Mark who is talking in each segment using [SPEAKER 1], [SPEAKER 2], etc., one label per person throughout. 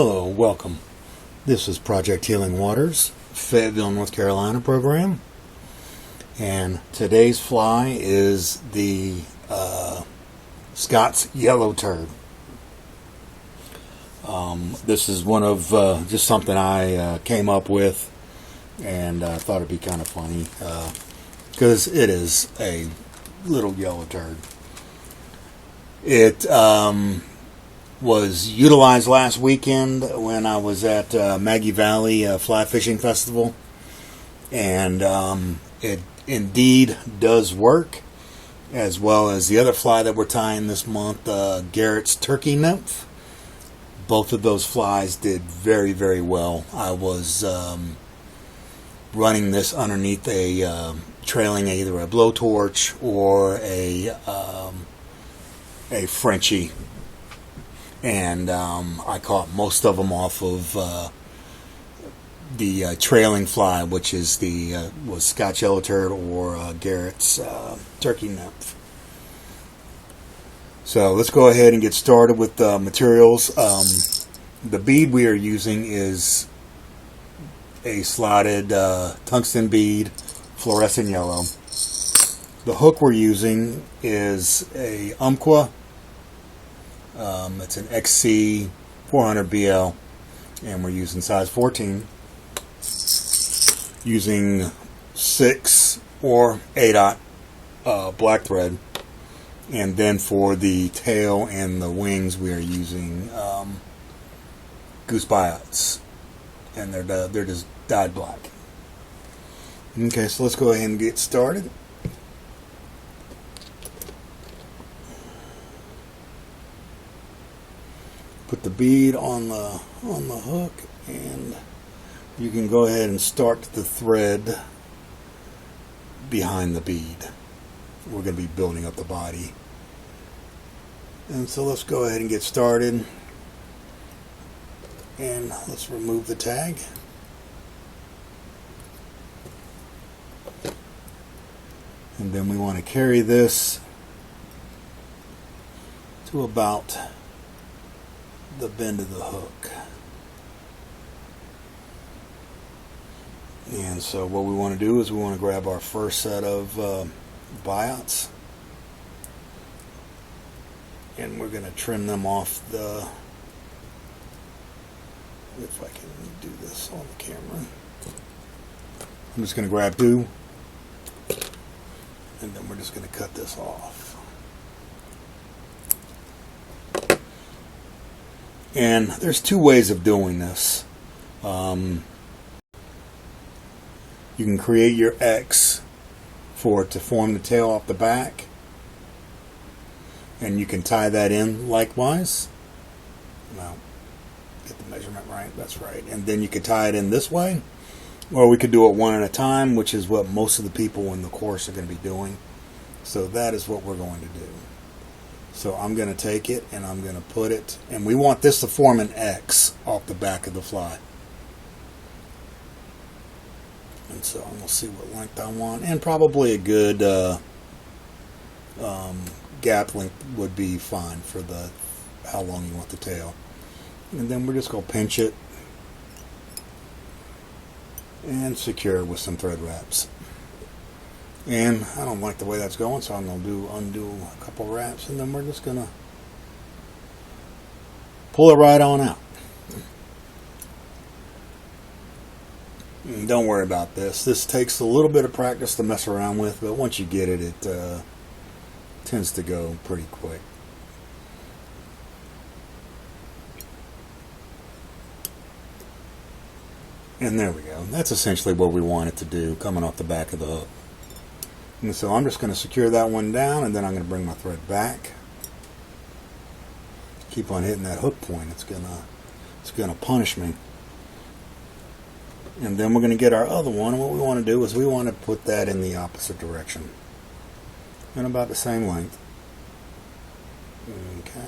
[SPEAKER 1] Hello, welcome. This is Project Healing Waters, Fayetteville, North Carolina program. And today's fly is the Scott's Yellow Turd. This is one of just something I came up with and thought it'd be kind of funny because it is a little yellow turd. It was utilized last weekend when I was at Maggie Valley Fly Fishing Festival, and it indeed does work, as well as the other fly that we're tying this month, Garrett's Turkey Nymph. Both of those flies did very, very well. I was running this underneath a trailing either a blowtorch or a Frenchie, and I caught most of them off of the trailing fly, which is was Scott's Yellow Turd or Garrett's Turkey Nymph. So let's go ahead and get started with the materials. The bead we are using is a slotted tungsten bead, fluorescent yellow. The hook we're using is a Umpqua. It's an XC 400 BL, and we're using size 14, using 6 or 8/0 black thread, and then for the tail and the wings we are using goose biots, and they're just dyed black. Okay, so let's go ahead and get started. Put the bead on the hook, and you can go ahead and start the thread behind the bead. We're going to be building up the body. And so let's go ahead and get started. And let's remove the tag. And then we want to carry this to about the bend of the hook. And so what we want to do is we want to grab our first set of biots, and we're going to trim them off if I can do this on the camera. I'm just going to grab 2, and then we're just going to cut this off. And there's 2 ways of doing this. You can create your X for it to form the tail off the back, and you can tie that in likewise. Now, get the measurement right, that's right. And then you could tie it in this way, or we could do it one at a time, which is what most of the people in the course are going to be doing. So that is what we're going to do. So I'm going to take it and I'm going to put it, and we want this to form an X off the back of the fly. And so I'm going to see what length I want, and probably a good gap length would be fine for how long you want the tail. And then we're just going to pinch it and secure it with some thread wraps. And I don't like the way that's going, so I'm going to undo a couple wraps, and then we're just going to pull it right on out. And don't worry about this. This takes a little bit of practice to mess around with, but once you get it, it tends to go pretty quick. And there we go. That's essentially what we want it to do, coming off the back of the hook. And so I'm just going to secure that one down, and then I'm going to bring my thread back. Keep on hitting that hook point. It's gonna punish me. And then we're going to get our other one, and what we want to do is we want to put that in the opposite direction, and about the same length. Okay.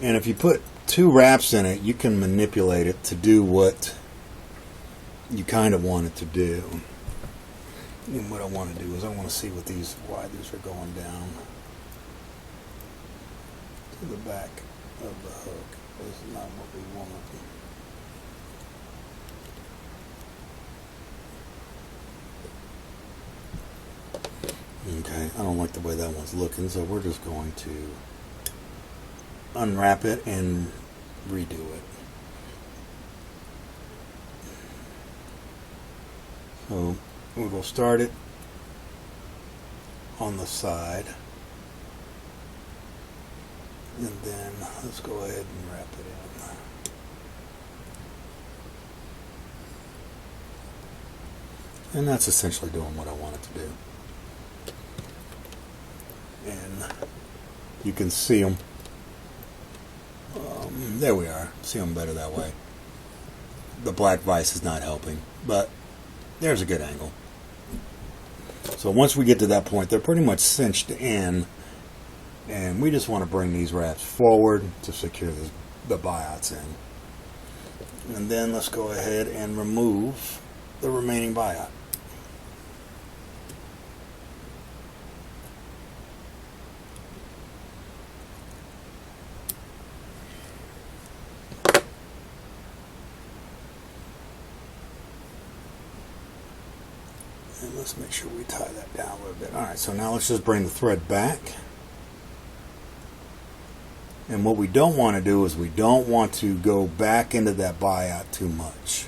[SPEAKER 1] And if you put 2 wraps in it, you can manipulate it to do what you kind of want it to do. And what I want to do is I want to see what why these are going down to the back of the hook. This is not what we want. Okay, I don't like the way that one's looking, so we're just going to unwrap it and redo it. So we will start it on the side, and then let's go ahead and wrap it in. And that's essentially doing what I want it to do. And you can see them. There we are. See them better that way. The black vise is not helping, but there's a good angle. So once we get to that point, they're pretty much cinched in, and we just want to bring these wraps forward to secure the buyouts in. And then let's go ahead and remove the remaining buyout. And let's make sure we tie that down a little bit. Alright, so now let's just bring the thread back. And what we don't want to do is we don't want to go back into that buyout too much.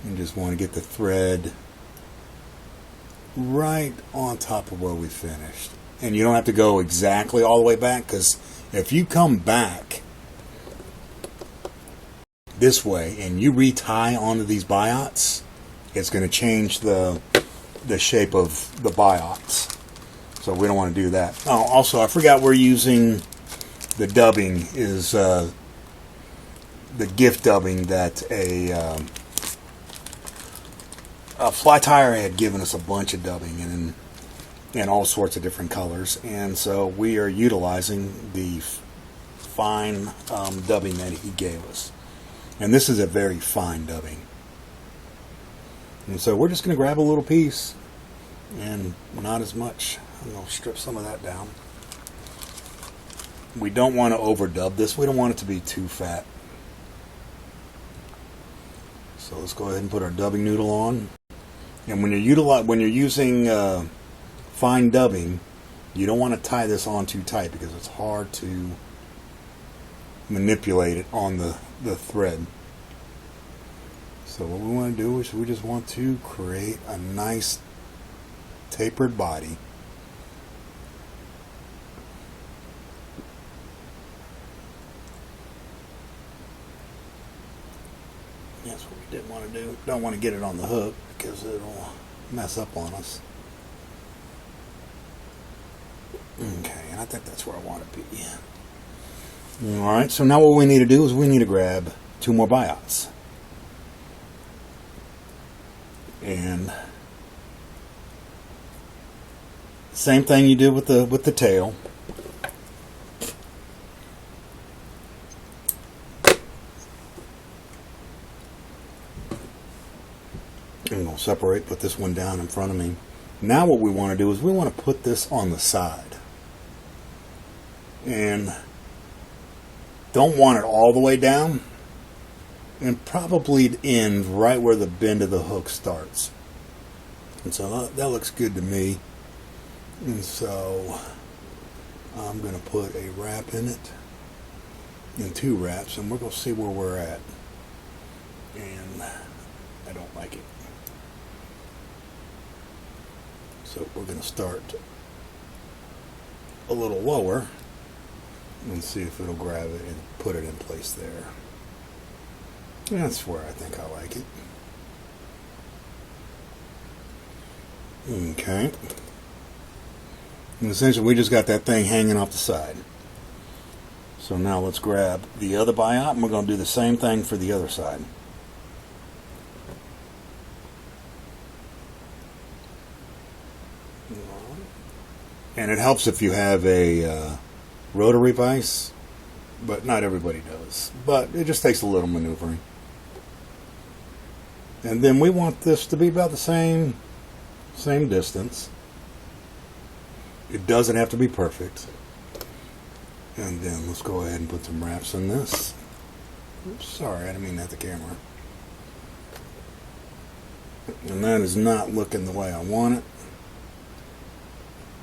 [SPEAKER 1] You just want to get the thread right on top of where we finished. And you don't have to go exactly all the way back, because if you come back this way and you retie onto these buyouts, it's going to change the shape of the buyouts. So we don't want to do that. Oh, also, I forgot we're using the dubbing is the gift dubbing that a Fly Tire had given us a bunch of dubbing in all sorts of different colors, and so we are utilizing the fine dubbing that he gave us. And this is a very fine dubbing. And so we're just going to grab a little piece, and not as much. I'm going to strip some of that down. We don't want to overdub this. We don't want it to be too fat. So let's go ahead and put our dubbing noodle on. And when you're using fine dubbing, you don't want to tie this on too tight, because it's hard to manipulate it on the thread. So what we want to do is we just want to create a nice tapered body. That's what we didn't want to do. Don't want to get it on the hook, because it'll mess up on us. Okay, and I think that's where I want it to be. Alright, so now what we need to do is we need to grab 2 more buyouts. And same thing you did with the tail. I'm going to separate, put this one down in front of me. Now what we want to do is we want to put this on the side. And don't want it all the way down, and probably end right where the bend of the hook starts. And so that looks good to me. And so I'm going to put a wrap in it, and 2 wraps, and we're going to see where we're at. And I don't like it. So we're going to start a little lower and see if it'll grab it and put it in place there. That's where I think I like it. Okay. And essentially we just got that thing hanging off the side. So now let's grab the other buyout, and we're going to do the same thing for the other side. And it helps if you have a rotary vise, but not everybody does. But it just takes a little maneuvering. And then we want this to be about the same distance. It doesn't have to be perfect. And then let's go ahead and put some wraps in this. Oops, sorry, I didn't mean that the camera. And that is not looking the way I want it.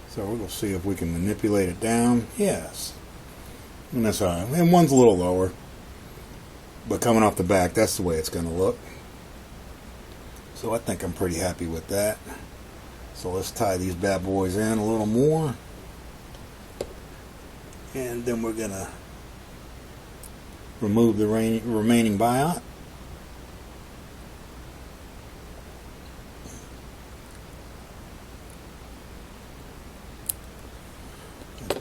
[SPEAKER 1] So we're going to see if we can manipulate it down. Yes. And that's all right. And one's a little lower. But coming off the back, that's the way it's going to look. So I think I'm pretty happy with that. So let's tie these bad boys in a little more. And then we're going to remove the remaining biot.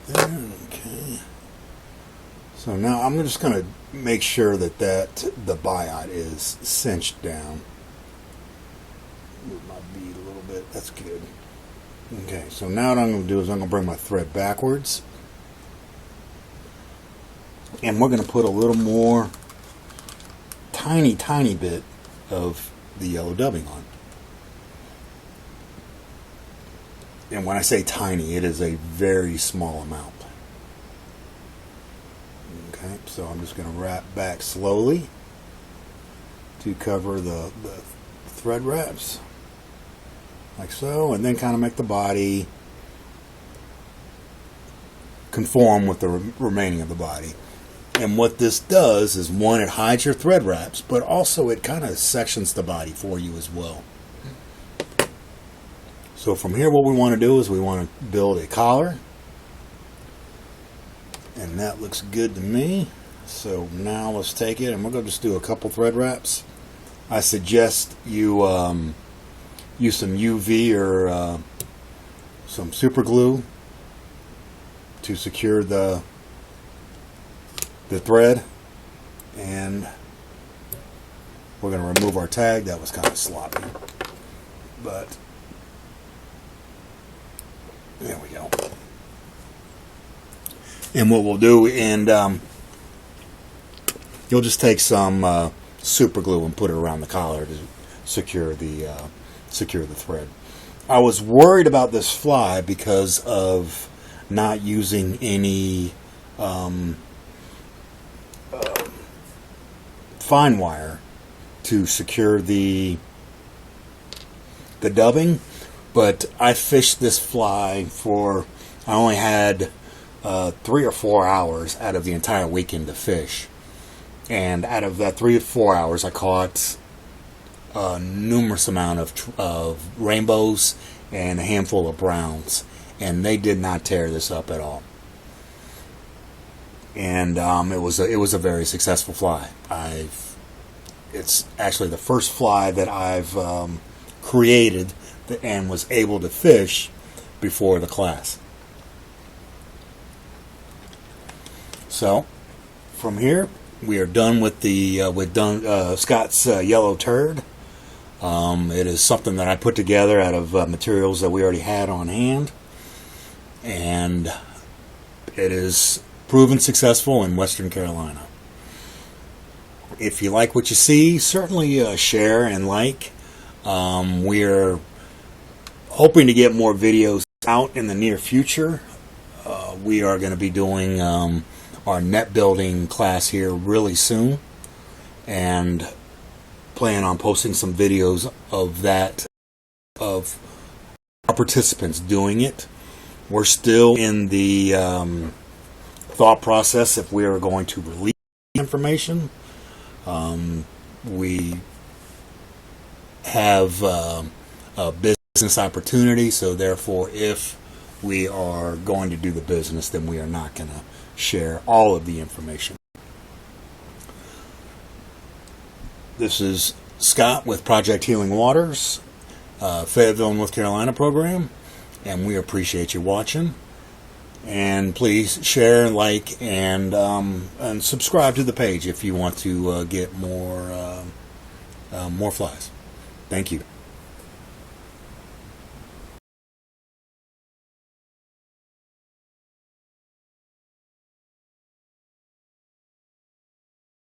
[SPEAKER 1] There, okay. So now I'm just going to make sure that the biot is cinched down. Move my bead a little bit. That's good. Okay, so now what I'm going to do is I'm going to bring my thread backwards. And we're going to put a little more tiny bit of the yellow dubbing on. And when I say tiny, it is a very small amount. Okay, so I'm just going to wrap back slowly to cover the thread wraps. Like so, and then kind of make the body conform with the remaining of the body. And what this does is, one, it hides your thread wraps, but also it kind of sections the body for you as well. So from here, what we want to do is we want to build a collar. And that looks good to me. So now let's take it and we're going to just do a couple thread wraps. I suggest you use some UV or some super glue to secure the thread. And we're going to remove our tag. That was kind of sloppy, but there we go. And what we'll do, and you'll just take some super glue and put it around the collar to secure the thread. I was worried about this fly because of not using any fine wire to secure the dubbing, but I fished this fly for, I only had 3 or 4 hours out of the entire weekend to fish, and out of that 3 or 4 hours I caught a numerous amount of rainbows and a handful of browns, and they did not tear this up at all. And it was a very successful fly. It's actually the first fly that I've created and was able to fish before the class. So from here we are done with Scott's yellow turd. It is something that I put together out of materials that we already had on hand, and it is proven successful in Western Carolina. If you like what you see, certainly share and like. We're hoping to get more videos out in the near future. We are going to be doing our net building class here really soon, and plan on posting some videos of that, of our participants doing it. We're still in the thought process if we are going to release information. We have a business opportunity, so therefore if we are going to do the business, then we are not going to share all of the information. This is Scott with Project Healing Waters, Fayetteville, North Carolina program, and we appreciate you watching. And please share, like, and subscribe to the page if you want to get more flies. Thank you.